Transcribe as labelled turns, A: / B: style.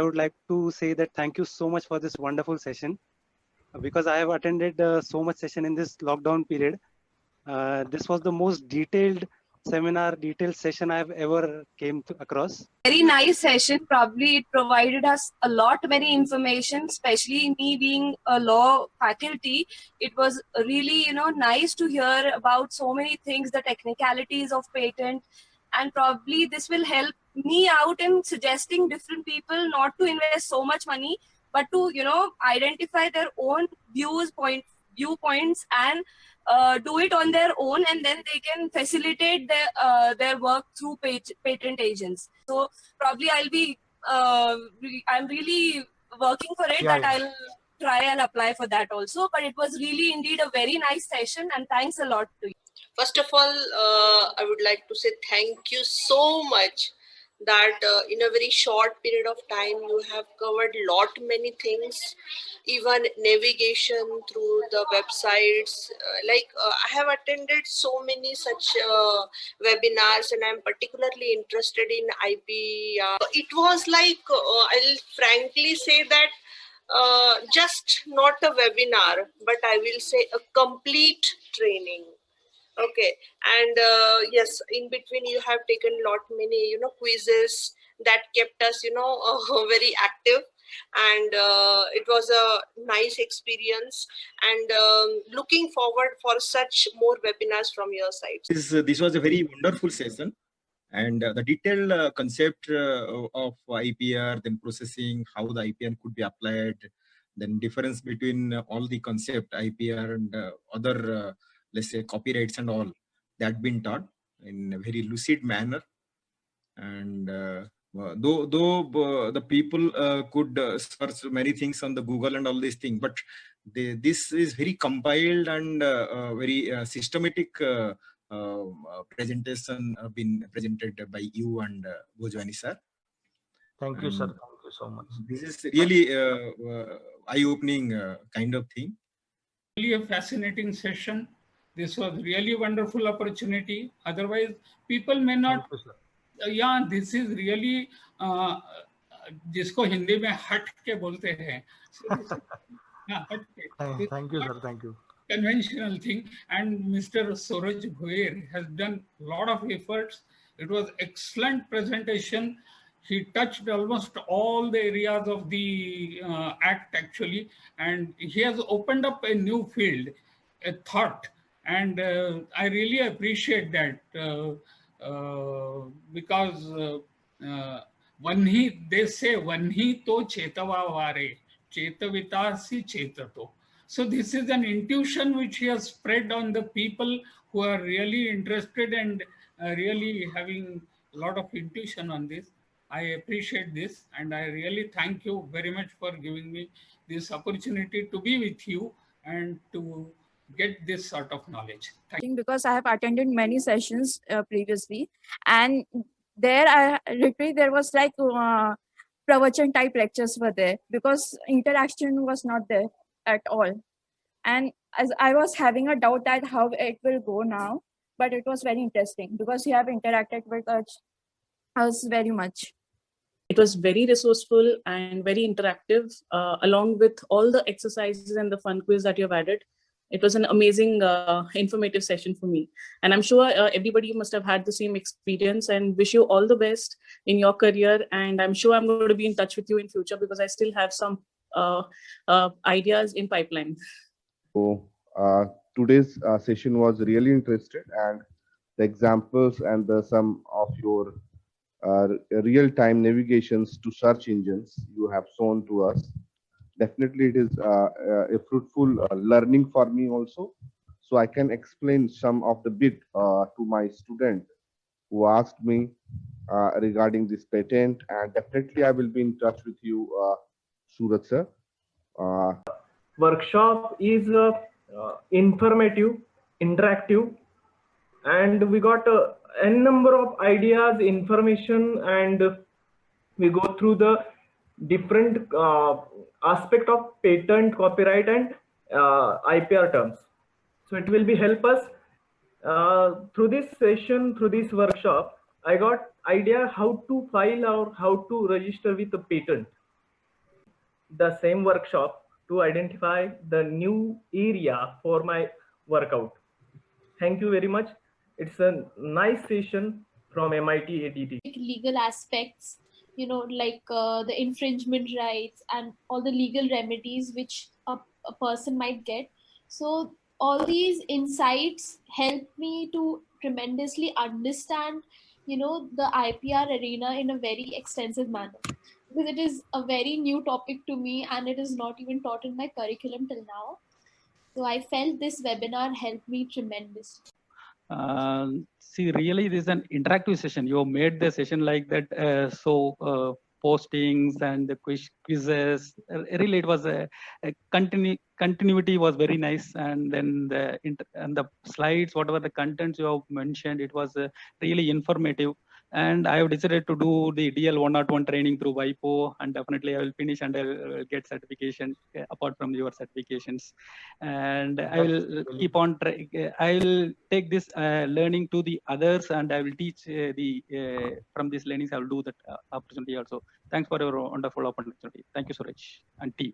A: I would like to say that thank you so much for this wonderful session, because I have attended so much session in this lockdown period. This was the most detailed seminar, detailed session I have ever came across.
B: Very nice session. Probably it provided us a lot many information, especially me being a law faculty. It was really, nice to hear about so many things, the technicalities of patent, and probably this will help me out in suggesting different people not to invest so much money, but to, identify their own viewpoints and do it on their own, and then they can facilitate their work through patent agents. So probably I'm really working for it, that I'll try and apply for that also. But it was really indeed a very nice session, and thanks a lot to you.
C: First of all, I would like to say thank you so much that in a very short period of time you have covered many things, even navigation through the websites. I have attended so many such webinars, and I'm particularly interested in IPR. It was like, I'll frankly say that just not a webinar, but I will say a complete training. Okay, and yes, in between you have taken many quizzes that kept us very active, and it was a nice experience, and looking forward for such more webinars from your side.
D: This was a very wonderful session, and the detailed concept of IPR, then processing, how the IPR could be applied, then difference between all the concept IPR and other let's say copyrights and all, that been taught in a very lucid manner. And though the people could search many things on the Google and all these things, but this is very compiled and very systematic presentation been presented by you and Bhojwani sir.
E: Thank you, sir. Thank you so much.
D: This is really eye-opening kind of thing.
F: Really a fascinating session. This was really wonderful opportunity. Otherwise, people may not. Yeah, this is really जिसको हिंदी में हट के बोलते हैं.
E: Thank you, sir. Thank you.
F: Conventional thing, and Mr. Suraj Bhuir has done a lot of efforts. It was excellent presentation. He touched almost all the areas of the act actually, and he has opened up a new field, a thought. And I really appreciate that because they say vanhi to chetava vare, chetavita si chetato. So this is an intuition which he has spread on the people who are really interested and really having a lot of intuition on this. I appreciate this, and I really thank you very much for giving me this opportunity to be with you and to get this sort of knowledge. Thank you.
G: Because I have attended many sessions previously, and there there was like pravachan type lectures were there, because interaction was not there at all. And as I was having a doubt that how it will go now, but it was very interesting because you have interacted with us very much.
H: It was very resourceful and very interactive, along with all the exercises and the fun quiz that you have added. It was an amazing, informative session for me. And I'm sure everybody must have had the same experience, and wish you all the best in your career. And I'm sure I'm going to be in touch with you in future because I still have some ideas in pipeline.
I: So today's session was really interesting, and the examples and some of your real-time navigations to search engines you have shown to us. Definitely it is a fruitful learning for me also. So I can explain some of the bit to my student who asked me regarding this patent, and definitely I will be in touch with you, Suraj sir.
J: Workshop is informative, interactive, and we got n number of ideas, information, and we go through the different aspect of patent, copyright, and IPR terms. So it will be help us through this session, through this workshop. I got idea how to file or how to register with the patent. the same workshop to identify the new area for my workout. Thank you very much. It's a nice session from MIT ADT.
K: Legal aspects, like the infringement rights and all the legal remedies which a person might get. So all these insights help me to tremendously understand, the IPR arena in a very extensive manner, because it is a very new topic to me and it is not even taught in my curriculum till now. So I felt this webinar helped me tremendously.
L: See, really, this is an interactive session. You made the session like that. Postings and the quizzes. Really, it was a continuity was very nice. And then the slides, whatever the contents you have mentioned, it was really informative. And I have decided to do the DL 101 training through WIPO, and definitely I will finish and I will get certification apart from your certifications. And I will keep on. I will take this learning to the others, and I will teach from these learnings. I will do that opportunity also. Thanks for your wonderful opportunity. Thank you, Suraj and team.